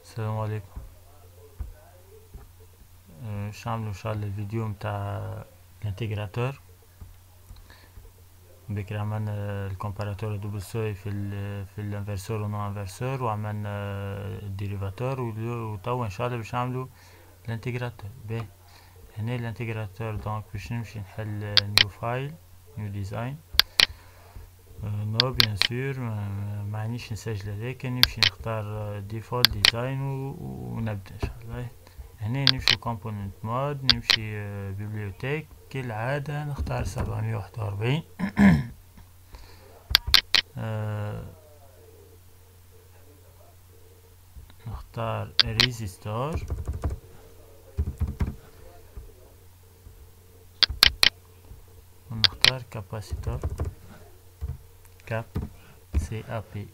السلام عليكم. باش نعملو ان شاء الله الفيديو متاع الانتجراتور. بكري عملنا الكومباراتور دوبل سوي في الانفرسور ونو انفرسور، وعملنا الديريفاتور، وتوا ان شاء الله باش نعملو الانتجراتور. باهي، هنا الانتجراتور دونك باش نمشي نحل نيو فايل، نيو ديزاين. نو بيان سور معنيش نسجل هذاك، نمشي نختار ديفولت ديزاين ونبدا ان شاء الله. هنا نمشي كومبوننت مود، نمشي بيبليوتيك كالعادة، نختار 741. نختار ريزيستور، ونختار كاباسيتور، كاب سي ا بي.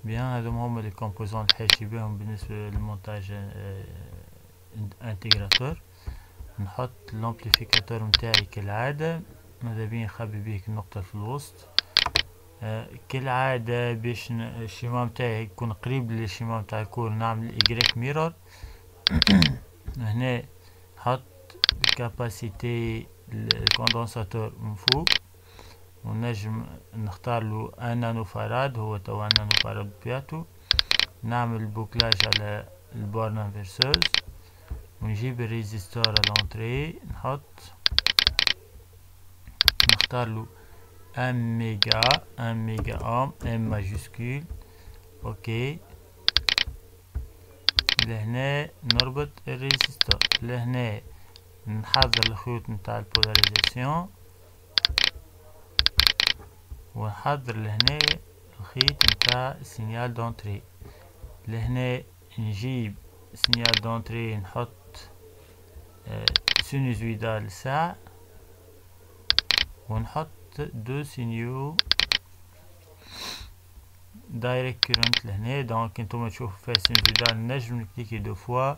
بيان، هذوما هما لي كومبوزون اللي حاجي بهم بالنسبة للمونتاج انتجراتور. نحط الامبليفيكاتور متاعي كالعادة، ماذا بيا نخبي بيك النقطة في الوسط. كالعادة باش الشيما متاعي يكون قريب للشيما متاع الكور، نعمل إيكغيك ميرور. هنا نحط الكاباسيتي الكوندنساتور من فوق، ونجم نختار له 1 نانو فاراد، هو توا 1 نانو فاراد بياتو. نعمل بوكلاج على البورن انفرسوز، ونجيب الريزيستور على لونتري، نختار له 1 ميجا، 1 ميجا اوم، ام ماجيسكول. اوكي، لهنا نربط الريزيستور، لهنا نحضر الخيوط نتاع البولاريزاسيون، ونحضر لهنا الخيط نتاع السينيال دونتري. لهنا نجيب سينيال دونتري، نحط سينوزويدال ساعة، ونحط دو سينيو دايركت كورنت لهنا. دونك انتوما تشوفوا فيها سينوزويدال، نجم نكليكي دو فوا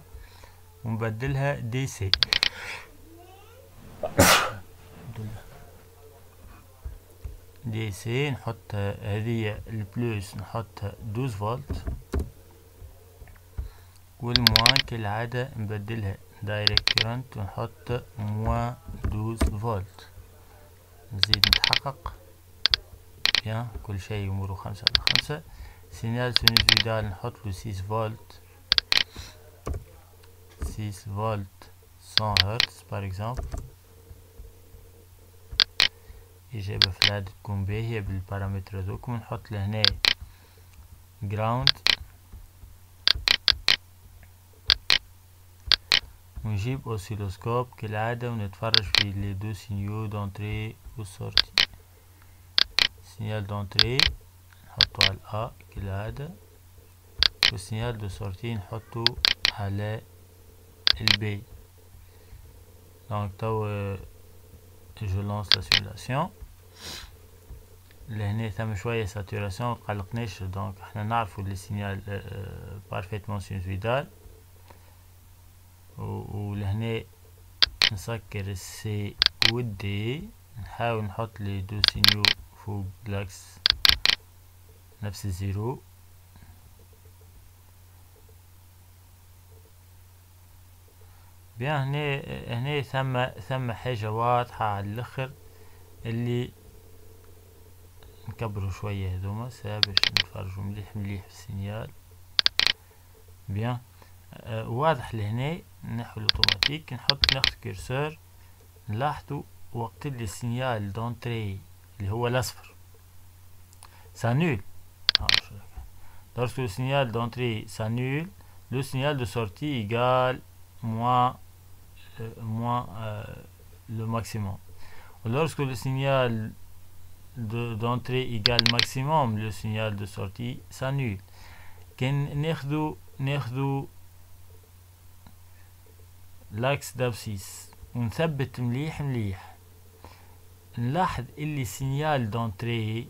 ونبدلها دي سي. دي سي نحط هذه البلوس، نحط 12 فولت، والموان كالعادة نبدلها دايركت كورنت ونحط موان 12 فولت. نزيد نتحقق. بيان، كل شيء يمر 5/5. سينيال سينوزويدال نحط له 6 فولت، 6 فولت 100 هرتز بار اكزامبل. إجابة في العادة تكون باهية بالبارامتر هذوكم. نحط لهنا جراوند، ونجيب اوسيلوسكوب كالعادة ونتفرج في لي دو سينيو دونتري و سورتي. سينيال دونتري نحطو على الأ كالعادة، والسينيال دو سورتي نحطو على البي. دونك توا جو لونس لا سيمولاسيون. لهنا ثم شوية ساتوراسيون متقلقناش، دونك احنا نعرفو لي سينيال بارفيتمون سينوزويدال. ولهنا نسكر السي والدي، نحاول نحط لي دو سينيو فوق لاكس نفس الزيرو. بيان، هنا ثم حاجة واضحة على الاخر، اللي نكبروا شوية هذوما باش نتفرجوا مليح مليح في السينيال. بيان، واضح لهنا. نحو الاوتوماتيك، ناخد كيرسور، نلاحظوا وقت اللي السينيال دونتري اللي هو الاصفر سانول، lorsque le signal d'entrée s'annule, le signal de sortie égale moins le maximum. Lorsque le signal d'entrée égale maximum, le signal de sortie s'annule. كان ناخدو لاكس دابسيس ونثبت مليح مليح، نلاحظ اللي signal d'entrée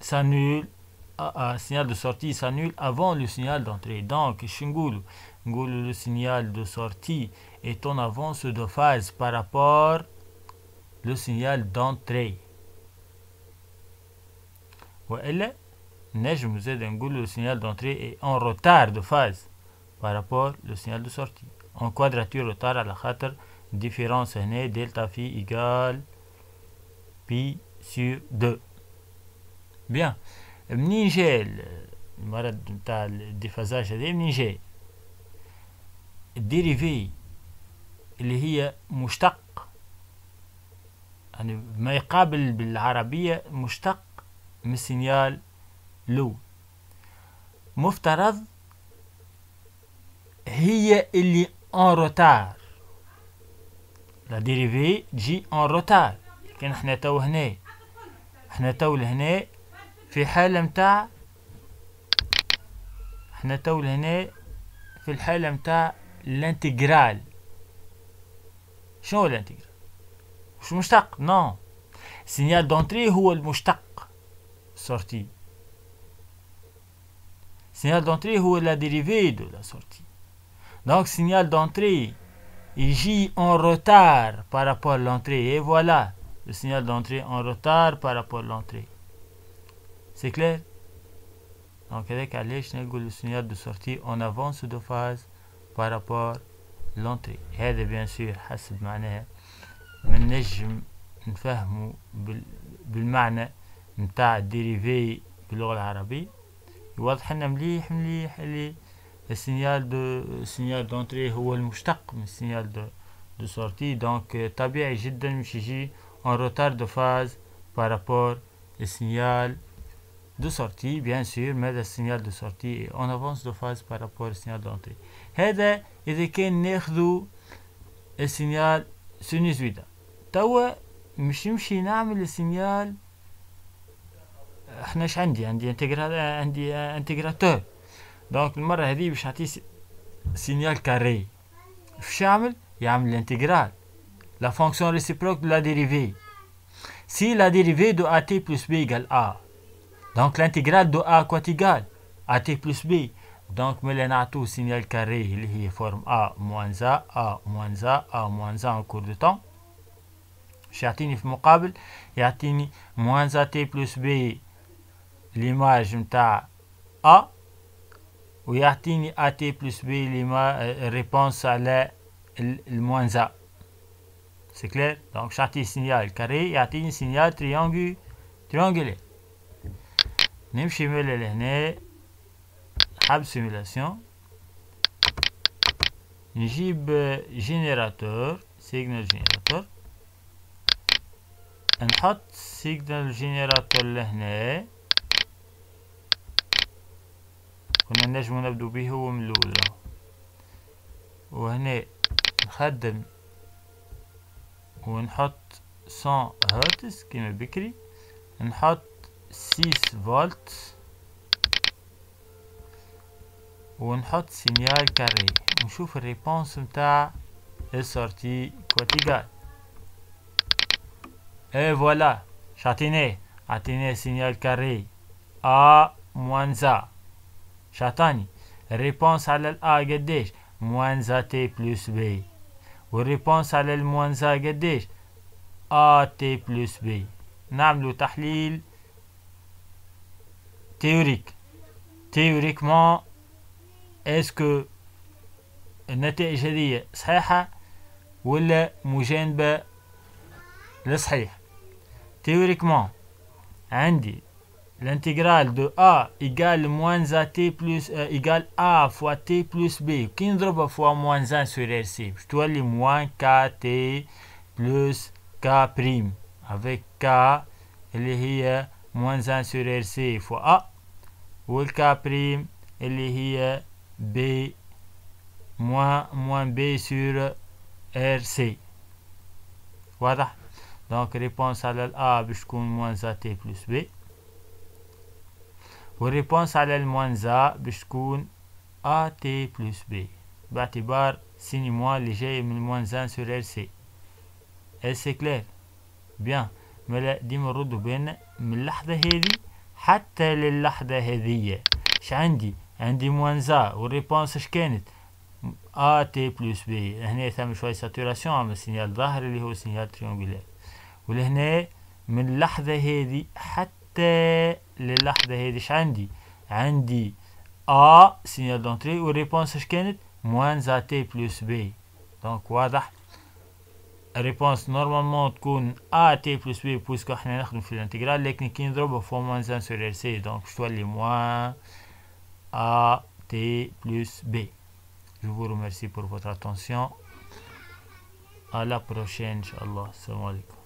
s'annule, signal de sortie s'annule avant le signal d'entrée. Donc le signal de sortie est en avance de phase par rapport le signal d'entrée. وإلا نجم زاد نقول le signal d'entrée est en retard de phase par rapport au signal de sortie. En quadrature retard على خاطر différence هنا دلتا phi égale pi sur 2. Bien. منين جاي المرض نتاع الديفازاج هذا؟ منين جاي؟ الديريفي اللي هي مشتق، يعني ما يقابل بالعربية مشتق من السينيال لو، مفترض هي اللي ان روتار، لا ديريفي تجي ان روتار. كان احنا تو هنا، احنا تو لهنا في حالة متاع، احنا تو لهنا في الحالة متاع الانتجرال. شنو الانتجرال؟ مش مشتق، نو. سينيال دونتري هو المشتق sortie. Signal d'entrée ou la dérivée de la sortie. Donc signal d'entrée, il gît en retard par rapport à l'entrée. Et voilà, le signal d'entrée en retard par rapport à l'entrée. C'est clair? Donc avec le signal de sortie en avance de phase par rapport à l'entrée. هذا bien sûr حسب معناها من نجم نفهمه بالمعنى متاع الديريفي باللغة العربية. يوضح لنا مليح اللي السينيال دونتري هو المشتق من السينيال دو سورتي. دونك طبيعي جدا مش يجي en retard de phase par rapport au signal de sortie. Bien sûr ماذا السينيال de sortie est en avance de phase par rapport au signal d'entrée. هذا إذا كان ناخذو السينيال سينوزويدا. توا مش نمشي نعمل السينيال، احنا ايش عندي انتجراتور. دونك المرة هذه باش نعطيه سينيال كاري. باش يعمل الانتجرال la fonction réciproque de la dérivée. Si la dérivée de at plus b égale a, donc l'intégrale de a quoi égale at plus b. donc ملي نعطوه سينيال كاري اللي هي forme a moins a a moins a a moins a en cours de temps، باش يعطيني في المقابل يعطيني moins at plus b l'image متاع A، ويعطيني AT plus B réponse على الموان A. C'est clair? Donc j'عطي signal carré يعطيني signal triangulaire. نمشي من لهنا حاب سيمولاسيون، نجيب جينيراتور سيجنال جينيراتور، نحط سيجنال جينيراتور لهنا. كنا نجم نبدو به هو من الأول، وهنا نخدم ونحط 100 هرتز كيما بكري، نحط 6 فولت ونحط سينيال كاري ونشوف الريبونس متاع السورتي كواتيغال. اي فوالا شعطيناه، عطيناه سينيال كاري ا موانزا، شعطاني الريبونس على الأ قديش؟ موانزا تي بلس بي، والريبونس على الموانزا قديش؟ أ تي بلس بي. نعملو تحليل تيوريكمون اسكو النتائج هذه صحيحة ولا مجانبة للصحيح. تيوريكمون عندي l'intégrale de a égale moins a t plus égale a fois t plus b، كي نضربها fois moins 1 sur rc باش تولي moins k t plus k prime avec k اللي هي moins 1 sur rc fois a، والk prime اللي هي b moins b sur rc. واضح؟ donc réponse على الA باش تكون moins a t plus b، والريبونس على الموانزا باش تكون ا تي بلس بي باعتبار سيني موان اللي جاي من الموانزان سور ال سي. سي كلير؟ بيان. ملا ديما نردو بين من اللحظة هذه حتى للحظة هذية. اش عندي موانزا والريبونس اش كانت ا تي بلس بي. هنا ثم شوية ساتوراسيون عمل السينيال ظاهر اللي هو سينيال تريونغولير، ولهنا من اللحظة هذه حتى حتى للحظة هذه ايش عندي؟ عندي A سينيال دونتري والريبونس ايش كانت؟ موان زا تي بلس بي. دونك واضح الريبونس نورمالمون تكون A تي بلس بي بويسكو احنا نخدم في الانتجرال، لكن كي نضربها فوق موان زان سور ار سي دونك باش تولي موان A t plus B. Je vous remercie pour votre attention. À la prochaine, Inch'Allah. Salam alaikum.